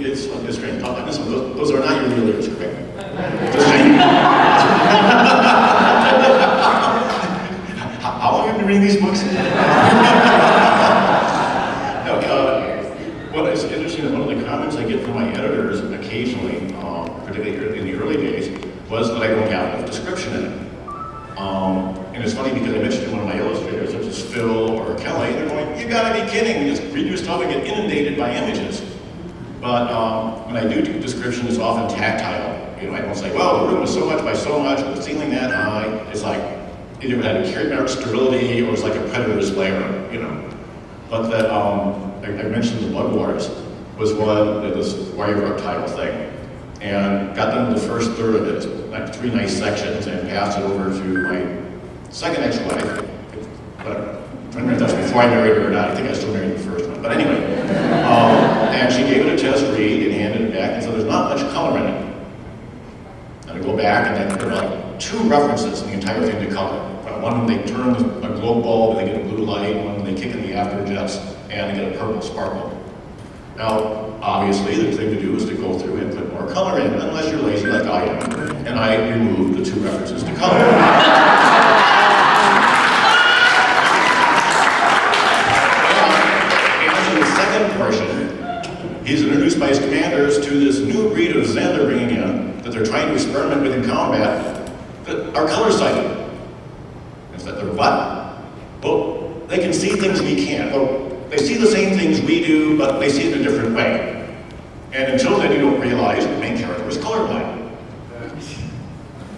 it's strange. Those are not your real ears, correct? Just checking. How long have you been reading these books? What is interesting is one of the comments I get from my editors occasionally, particularly in the early days, was that I don't have enough description in it. And it's funny because I mentioned one of my illustrators, such as Phil or Kelly, they're going, you gotta be kidding, you just read your stuff and get inundated by images. But when I do description, it's often tactile. You know, I don't say, well, the room was so much by so much, the ceiling that high. It's like, either it had a carrot sterility or it's like a predator's lair, you know. But that, I mentioned the Blood Wars was one, this wire reptile thing. And got done with the first third of it, like 3 nice sections, and passed it over to my second ex-wife. Whatever. I'm trying to remember if that's before I married her or not. I think I still married the first one. But anyway. And she gave it a test read and handed it back and said, there's not much color in it. And I go back and I put like 2 references in the entire thing to color. One, they turn a glow bulb and they get a blue light. One, they kick in the after jets and they get a purple sparkle. Now, obviously, the thing to do is to go through and put more color in, unless you're lazy like I am. And I removed the 2 references to color. And in the second portion, he's introduced by his commanders to this new breed of Zen they're bringing in, that they're trying to experiment with in combat, that are color-sighted. Is that they're what? Well, they can see things we can't. Well, they see the same things we do, but they see it in a different way. And until then, you don't realize the main character was colorblind.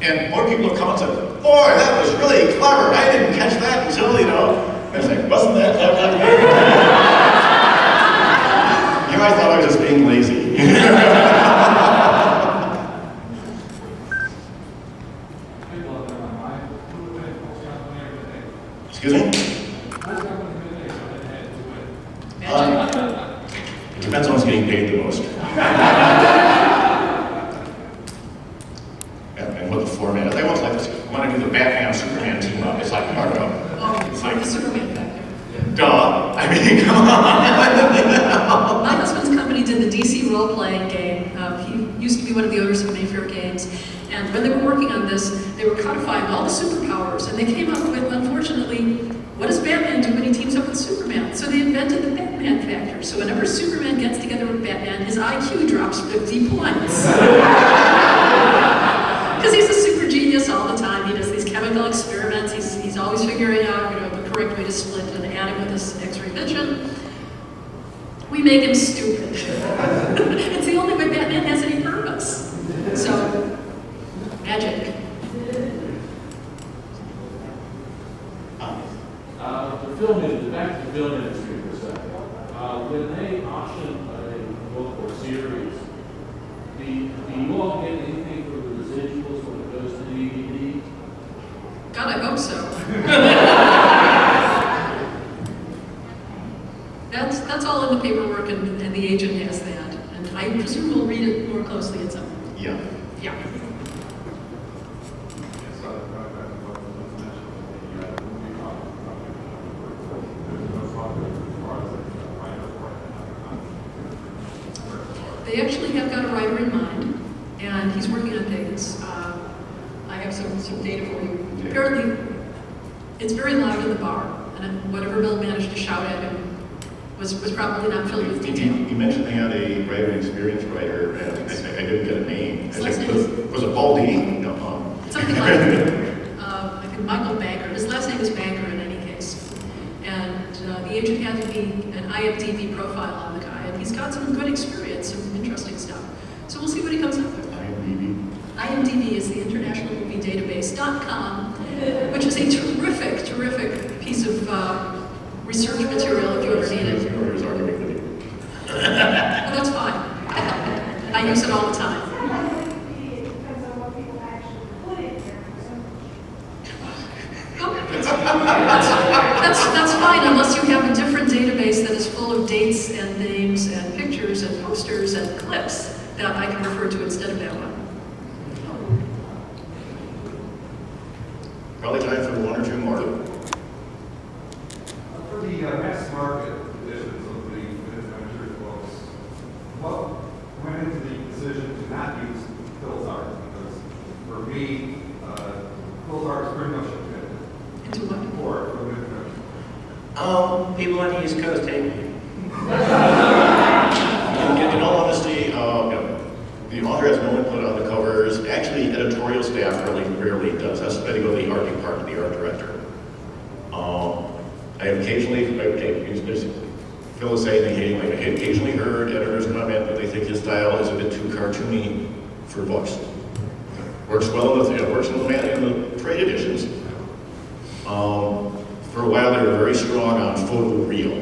And more people have come and said, boy, that was really clever. I didn't catch that until, you know. And I was like, wasn't that clever? You might thought I was just being lazy. Excuse me? It depends on who's getting paid the most. and what the format is. They want like this. I want to do the Batman Superman team up. It's like hard up. It's like the Superman factor. Duh. I mean, come on. My husband's company did the DC role-playing game. He used to be one of the owners of Mayfair Games. And when they were working on this, they were codifying all the superpowers. And they came up with, unfortunately, what does Batman do when he teams up with Superman? So they invented the Batman factor. So whenever Superman gets together with Batman, his IQ drops 50 points. Because he's a super genius all the time. He does these chemical experiments. He's always figuring out, you know, the correct way to split an atom with his X-ray vision. We make him stupid. It's the only way Batman has any purpose. So, magic. The film industry, back to the film industry for a second. When they auction a book or series, do you all get anything for the residuals when it goes to DVD? God, I hope so. That's all in the paperwork, and the agent has that. And I presume we'll read it more closely at some point. Yeah. Yeah. They actually have got a writer in mind, and he's working on things. I have some data for you. Apparently, it's very loud in the bar, and whatever Bill managed to shout at him was probably not filled with detail. You mentioned they had a writer, an experienced writer, and I didn't get a name. His last name is... Was it Paul D? No. Something like I think Michael Banker. His last name is Banker in any case. And the agent had to be an IMDb profile on the guy, and he's got some good experience, some interesting stuff. So we'll see what he comes up with. IMDb is the International Movie Database.com, which is a terrific, terrific piece of research material if you ever need it. Well, that's fine. I use it all the time. That's fine unless you have a different database that is full of dates and names and pictures and posters and clips that I can refer to instead of that one. Probably time for 1 or 2 more. For the mass market editions of the adventure books, what Those artists pretty much Into what? for movie production. People on the East Coast hate me. In all honesty, the author has no input on the covers. Actually, editorial staff really rarely does. That's why they go to the art department, the art director. I have occasionally, Phil is saying I occasionally heard editors comment that they think his style is a bit too cartoony for books. Works well in the trade editions. For a while, they were very strong on photo real.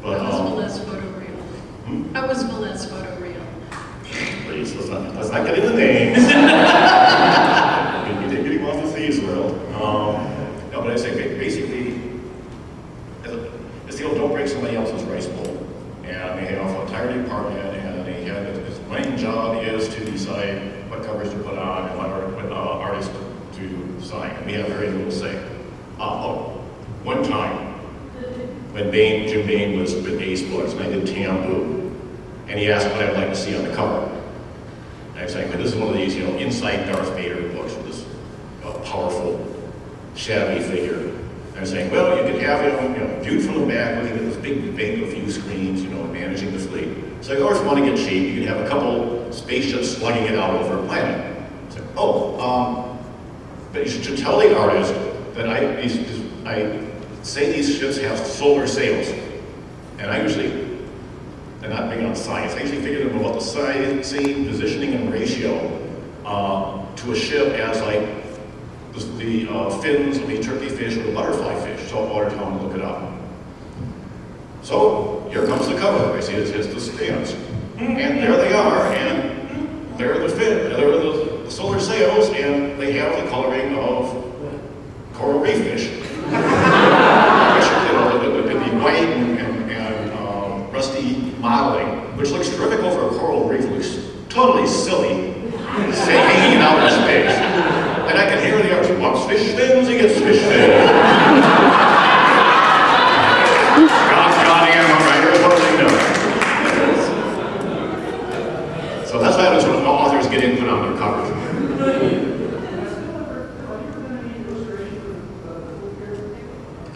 But, How was Velez photo real? How was Velez photo real? please, let's not get into names. We did get him off the thieves world. No, but I say basically, it's the old don't break somebody else's rice bowl. And they have an entire department, and they have his main job is to decide what covers to put on and what artists to sign. And we have very little say. One time, when Jim Bain was with Ace Books, and I did Tambu, and he asked what I'd like to see on the cover. And I was saying, this is one of these, inside Darth Vader books with this powerful, shadowy figure. And I was saying, well, you could have him, viewed from the back, looking at this big bank of view screens, managing the fleet. So or if you want to get cheap, you can have a couple spaceships slugging it out over a planet. I said, but you should tell the artist that I say these ships have solar sails. And I usually, they're not big on science, I usually figure them about the size, same positioning and ratio to a ship as like the fins of a turkey fish or a butterfly fish. Saltwater town, look it up. So here comes the cover. I see it's the stands. And there they are, and there are the fin, there are the solar sails, and they have the coloring of coral reef fish. Which, the white and rusty modeling, which looks terrific over a coral reef, looks totally silly, say hanging out in space. And I can hear the artist, he wants fish fins, he gets fish fins. Goddamn writer, what do they know? So that's why happens when authors get input on their covers.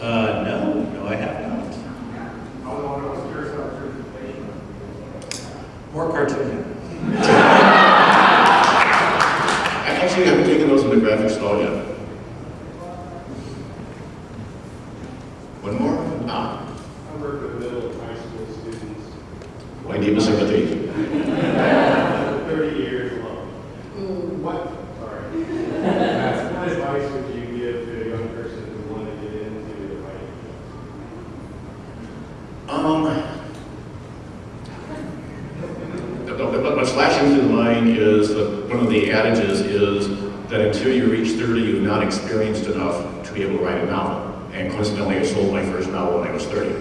No, I have not. More cartoony. Actually, I haven't taken those in the graphic style yet. One more? I work with middle and high school students. My deep sympathy. 30 years long. What? Sorry. What advice would you give to a young person who wanted to get into the writing? What's flashing through the mind is that one of the adages is that until you reach 30, you've not experienced enough to be able to write a novel. And coincidentally, I sold my first novel when I was 30.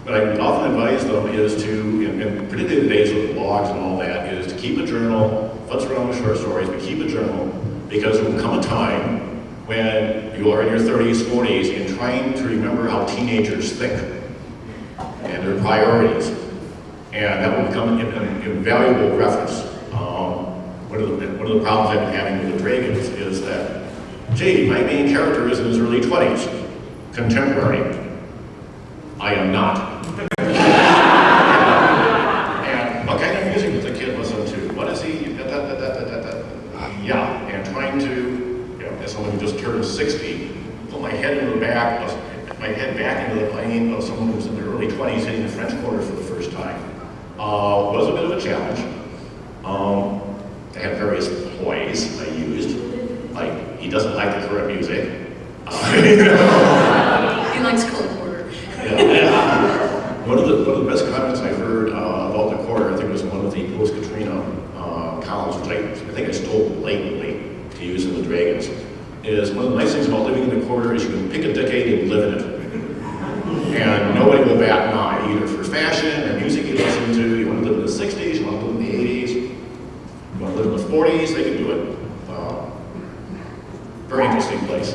But I often advise them is to, and particularly in the days with blogs and all that, is to keep a journal, futz around with short stories, but keep a journal, because there will come a time when you are in your 30s, 40s, and trying to remember how teenagers think and their priorities. And that will become an invaluable reference. One of the problems I've been having with the Dragons is that, gee, my main character is in his early 20s, contemporary. I am not. And what kind of music does the kid listen to? What is he? Yeah, and trying to, as someone who just turned 60, put my head back into the lane of someone who's in their early 20s hitting the French Quarter for the first time. Was a bit of a challenge. I had various ploys I used, like he doesn't like the current music. He likes Cole Porter. Yeah. One of the best comments I heard about the quarter, I think it was one of the post-Katrina columns, which I think I stole blatantly to use in the Dragons, is one of the nice things about living in the quarter is you can pick a decade and live in it. And nobody will bat an eye, either for fashion or music you listen to. You want to live in the 60s, you want to live in the 80s, you want to live in the 40s, they can do it. Very interesting place.